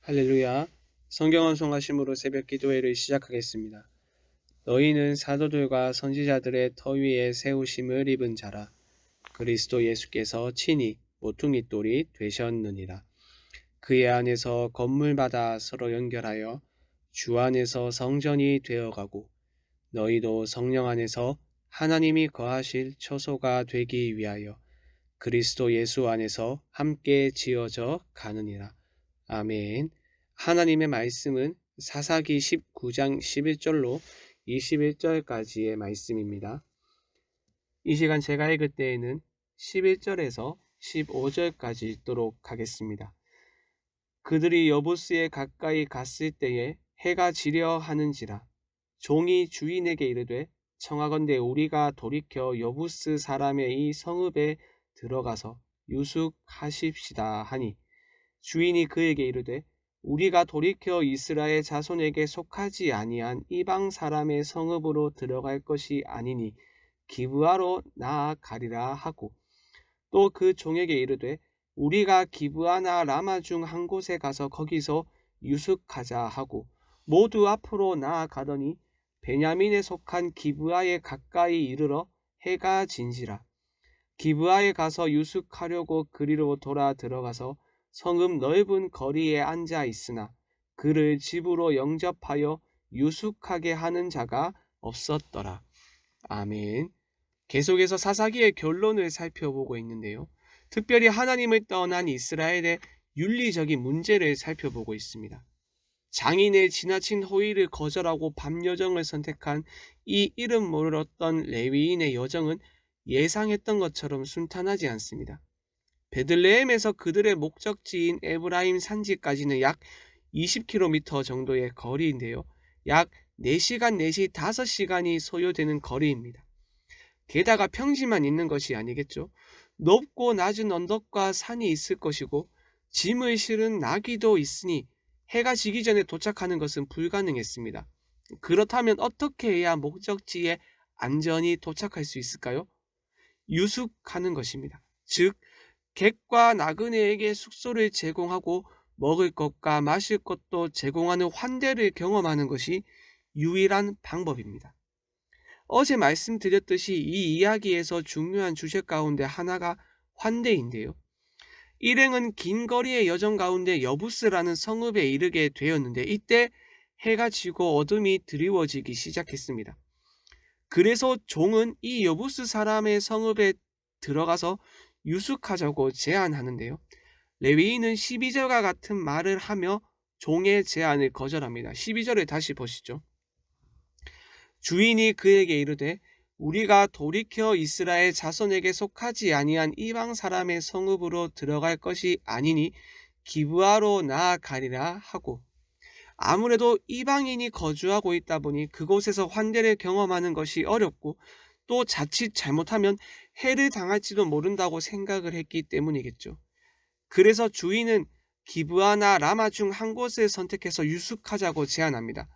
할렐루야. 성경 언송하심으로 새벽 기도회를 시작하겠습니다. 너희는 사도들과 선지자들의 터 위에 세우심을 입은 자라. 그리스도 예수께서 친히 모퉁이 돌이 되셨느니라. 그의 안에서 건물마다 서로 연결하여 주 안에서 성전이 되어가고 너희도 성령 안에서 하나님이 거하실 처소가 되기 위하여 그리스도 예수 안에서 함께 지어져 가느니라. 아멘. 하나님의 말씀은 사사기 19장 11절로 21절까지의 말씀입니다. 이 시간 제가 읽을 때에는 11절에서 15절까지 읽도록 하겠습니다. 그들이 여부스에 가까이 갔을 때에 해가 지려 하는지라 종이 주인에게 이르되 청하건대 우리가 돌이켜 여부스 사람의 이 성읍에 들어가서 유숙하십시다 하니 주인이 그에게 이르되 우리가 돌이켜 이스라엘 자손에게 속하지 아니한 이방 사람의 성읍으로 들어갈 것이 아니니 기브아로 나아가리라 하고 또 그 종에게 이르되 우리가 기브아나 라마 중 한 곳에 가서 거기서 유숙하자 하고 모두 앞으로 나아가더니 베냐민에 속한 기브아에 가까이 이르러 해가 진지라. 기브아에 가서 유숙하려고 그리로 돌아 들어가서 성읍 넓은 거리에 앉아 있으나 그를 집으로 영접하여 유숙하게 하는 자가 없었더라. 아멘. 계속해서 사사기의 결론을 살펴보고 있는데요. 특별히 하나님을 떠난 이스라엘의 윤리적인 문제를 살펴보고 있습니다. 장인의 지나친 호의를 거절하고 밤여정을 선택한 이 이름 모르던 레위인의 여정은 예상했던 것처럼 순탄하지 않습니다. 베들레헴에서 그들의 목적지인 에브라임 산지까지는 약 20km 정도의 거리인데요. 약 4시간 내지 5시간이 소요되는 거리입니다. 게다가 평지만 있는 것이 아니겠죠. 높고 낮은 언덕과 산이 있을 것이고 짐을 실은 나귀도 있으니 해가 지기 전에 도착하는 것은 불가능했습니다. 그렇다면 어떻게 해야 목적지에 안전히 도착할 수 있을까요? 유숙하는 것입니다. 즉 객과 나그네에게 숙소를 제공하고 먹을 것과 마실 것도 제공하는 환대를 경험하는 것이 유일한 방법입니다. 어제 말씀드렸듯이 이 이야기에서 중요한 주제 가운데 하나가 환대인데요. 일행은 긴 거리의 여정 가운데 여부스라는 성읍에 이르게 되었는데 이때 해가 지고 어둠이 드리워지기 시작했습니다. 그래서 종은 이 여부스 사람의 성읍에 들어가서 유숙하자고 제안하는데요. 레위인은 12절과 같은 말을 하며 종의 제안을 거절합니다. 12절을 다시 보시죠. 주인이 그에게 이르되 우리가 돌이켜 이스라엘 자손에게 속하지 아니한 이방 사람의 성읍으로 들어갈 것이 아니니 기브아로 나아가리라 하고 아무래도 이방인이 거주하고 있다 보니 그곳에서 환대를 경험하는 것이 어렵고 또 자칫 잘못하면 해를 당할지도 모른다고 생각을 했기 때문이겠죠. 그래서 주인은 기브아나 라마 중 한 곳을 선택해서 유숙하자고 제안합니다.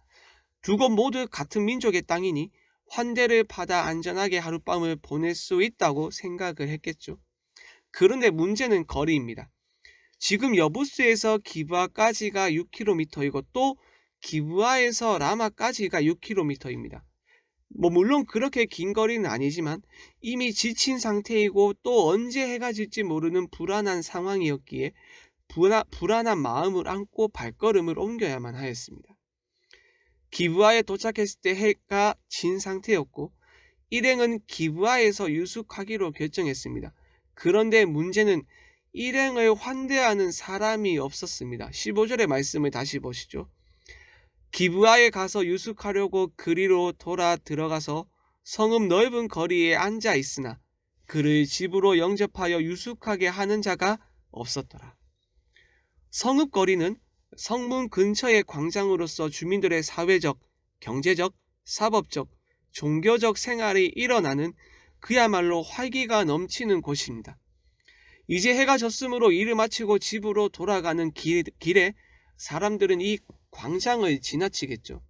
두 곳 모두 같은 민족의 땅이니 환대를 받아 안전하게 하룻밤을 보낼 수 있다고 생각을 했겠죠. 그런데 문제는 거리입니다. 지금 여부스에서 기브아까지가 6km이고 또 기브아에서 라마까지가 6km입니다. 물론 그렇게 긴 거리는 아니지만 이미 지친 상태이고 또 언제 해가 질지 모르는 불안한 상황이었기에 불안한 마음을 안고 발걸음을 옮겨야만 하였습니다. 기브아에 도착했을 때 해가 진 상태였고 일행은 기브아에서 유숙하기로 결정했습니다. 그런데 문제는 일행을 환대하는 사람이 없었습니다. 15절의 말씀을 다시 보시죠. 기브아에 가서 유숙하려고 그리로 돌아 들어가서 성읍 넓은 거리에 앉아 있으나 그를 집으로 영접하여 유숙하게 하는 자가 없었더라. 성읍 거리는 성문 근처의 광장으로서 주민들의 사회적, 경제적, 사법적, 종교적 생활이 일어나는 그야말로 활기가 넘치는 곳입니다. 이제 해가 졌으므로 일을 마치고 집으로 돌아가는 길에 사람들은 이 광장을 지나치겠죠.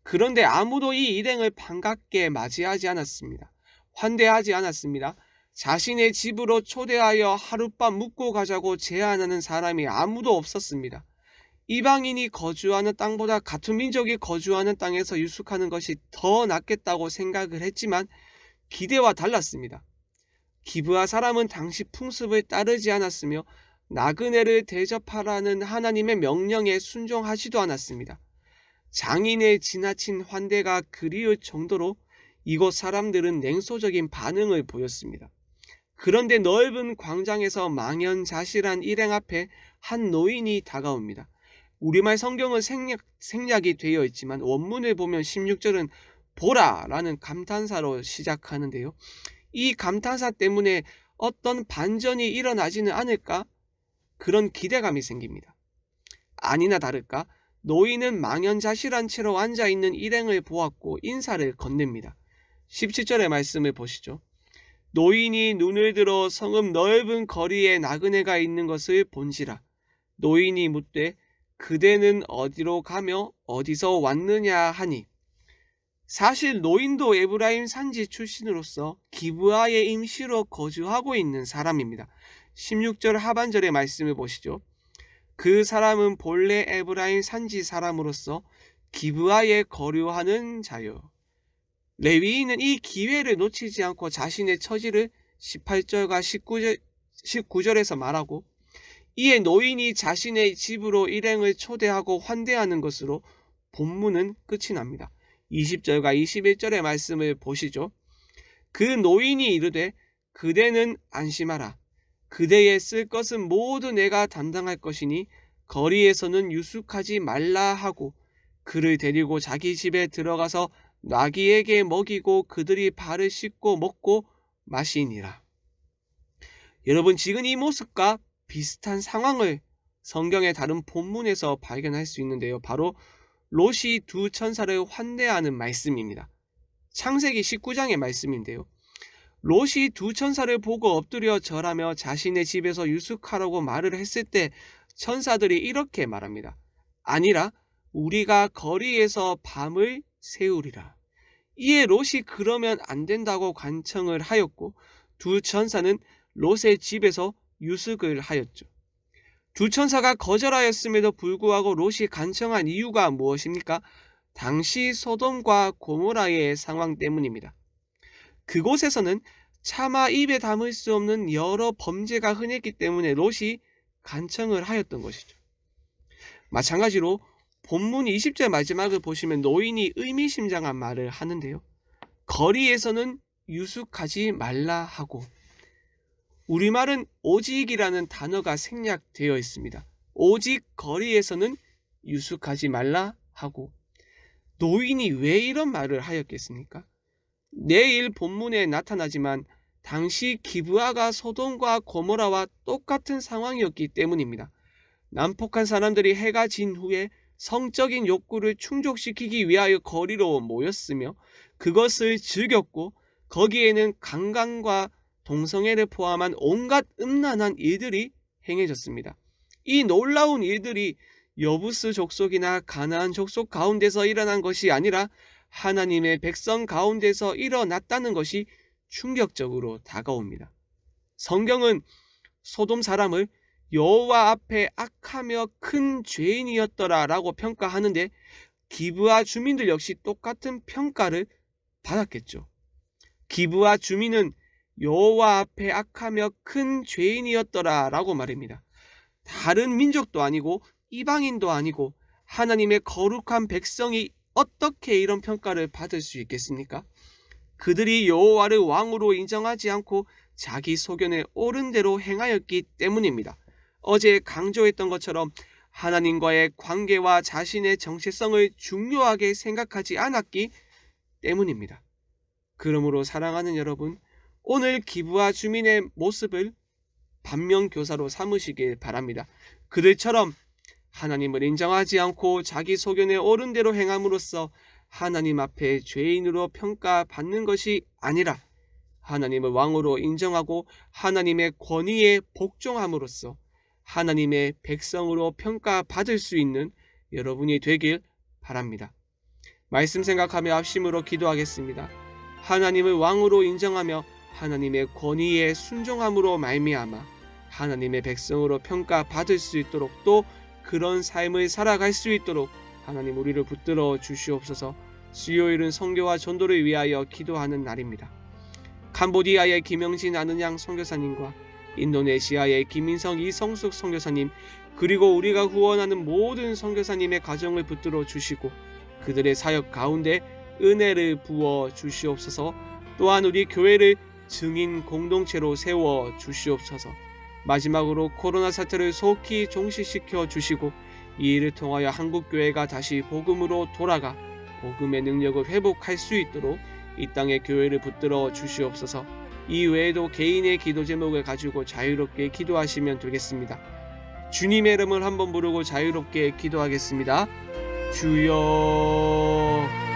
그런데 아무도 이 일행을 반갑게 맞이하지 않았습니다. 환대하지 않았습니다. 자신의 집으로 초대하여 하룻밤 묵고 가자고 제안하는 사람이 아무도 없었습니다. 이방인이 거주하는 땅보다 같은 민족이 거주하는 땅에서 유숙하는 것이 더 낫겠다고 생각을 했지만 기대와 달랐습니다. 기브아 사람은 당시 풍습을 따르지 않았으며 나그네를 대접하라는 하나님의 명령에 순종하지도 않았습니다. 장인의 지나친 환대가 그리울 정도로 이곳 사람들은 냉소적인 반응을 보였습니다. 그런데 넓은 광장에서 망연자실한 일행 앞에 한 노인이 다가옵니다. 우리말 성경은 생략이 되어 있지만 원문을 보면 16절은 보라! 라는 감탄사로 시작하는데요. 이 감탄사 때문에 어떤 반전이 일어나지는 않을까? 그런 기대감이 생깁니다. 아니나 다를까 노인은 망연자실한 채로 앉아있는 일행을 보았고 인사를 건넵니다. 17절의 말씀을 보시죠. 노인이 눈을 들어 성읍 넓은 거리에 나그네가 있는 것을 본지라. 노인이 묻되 그대는 어디로 가며 어디서 왔느냐 하니. 사실 노인도 에브라임 산지 출신으로서 기브아에 임시로 거주하고 있는 사람입니다. 16절 하반절의 말씀을 보시죠. 그 사람은 본래 에브라임 산지 사람으로서 기브아에 거류하는 자요. 레위인은 이 기회를 놓치지 않고 자신의 처지를 18절과 19절에서 말하고 이에 노인이 자신의 집으로 일행을 초대하고 환대하는 것으로 본문은 끝이 납니다. 20절과 21절의 말씀을 보시죠. 그 노인이 이르되 그대는 안심하라. 그대의 쓸 것은 모두 내가 담당할 것이니 거리에서는 유숙하지 말라 하고 그를 데리고 자기 집에 들어가서 나귀에게 먹이고 그들이 발을 씻고 먹고 마시니라. 여러분, 지금 이 모습과 비슷한 상황을 성경의 다른 본문에서 발견할 수 있는데요. 바로 롯이 두 천사를 환대하는 말씀입니다. 창세기 19장의 말씀인데요. 롯이 두 천사를 보고 엎드려 절하며 자신의 집에서 유숙하라고 말을 했을 때 천사들이 이렇게 말합니다. 아니라 우리가 거리에서 밤을 새우리라. 이에 롯이 그러면 안 된다고 간청을 하였고 두 천사는 롯의 집에서 유숙을 하였죠. 두 천사가 거절하였음에도 불구하고 롯이 간청한 이유가 무엇입니까? 당시 소돔과 고모라의 상황 때문입니다. 그곳에서는 차마 입에 담을 수 없는 여러 범죄가 흔했기 때문에 롯이 간청을 하였던 것이죠. 마찬가지로 본문 20절 마지막을 보시면 노인이 의미심장한 말을 하는데요. 거리에서는 유숙하지 말라 하고, 우리말은 오직이라는 단어가 생략되어 있습니다. 오직 거리에서는 유숙하지 말라 하고, 노인이 왜 이런 말을 하였겠습니까? 내일 본문에 나타나지만 당시 기브아가 소돔과 고모라와 똑같은 상황이었기 때문입니다. 난폭한 사람들이 해가 진 후에 성적인 욕구를 충족시키기 위하여 거리로 모였으며 그것을 즐겼고 거기에는 강간과 동성애를 포함한 온갖 음란한 일들이 행해졌습니다. 이 놀라운 일들이 여부스 족속이나 가나안 족속 가운데서 일어난 것이 아니라 하나님의 백성 가운데서 일어났다는 것이 충격적으로 다가옵니다. 성경은 소돔 사람을 여호와 앞에 악하며 큰 죄인이었더라 라고 평가하는데 기브아 주민들 역시 똑같은 평가를 받았겠죠. 기브아 주민은 여호와 앞에 악하며 큰 죄인이었더라 라고 말입니다. 다른 민족도 아니고 이방인도 아니고 하나님의 거룩한 백성이 어떻게 이런 평가를 받을 수 있겠습니까? 그들이 여호와를 왕으로 인정하지 않고 자기 소견에 옳은 대로 행하였기 때문입니다. 어제 강조했던 것처럼 하나님과의 관계와 자신의 정체성을 중요하게 생각하지 않았기 때문입니다. 그러므로 사랑하는 여러분, 오늘 기브아 주민의 모습을 반면교사로 삼으시길 바랍니다. 그들처럼 하나님을 인정하지 않고 자기 소견에 옳은 대로 행함으로써 하나님 앞에 죄인으로 평가받는 것이 아니라 하나님을 왕으로 인정하고 하나님의 권위에 복종함으로써 하나님의 백성으로 평가받을 수 있는 여러분이 되길 바랍니다. 말씀 생각하며 합심으로 기도하겠습니다. 하나님을 왕으로 인정하며 하나님의 권위에 순종함으로 말미암아 하나님의 백성으로 평가받을 수 있도록 또 그런 삶을 살아갈 수 있도록 하나님 우리를 붙들어 주시옵소서. 수요일은 선교와 전도를 위하여 기도하는 날입니다. 캄보디아의 김영진 아는양 선교사님과 인도네시아의 김인성 이성숙 선교사님, 그리고 우리가 후원하는 모든 선교사님의 가정을 붙들어 주시고 그들의 사역 가운데 은혜를 부어 주시옵소서. 또한 우리 교회를 증인 공동체로 세워 주시옵소서. 마지막으로 코로나 사태를 속히 종식시켜 주시고 이 일을 통하여 한국교회가 다시 복음으로 돌아가 복음의 능력을 회복할 수 있도록 이 땅의 교회를 붙들어 주시옵소서. 이 외에도 개인의 기도 제목을 가지고 자유롭게 기도하시면 되겠습니다. 주님의 이름을 한번 부르고 자유롭게 기도하겠습니다. 주여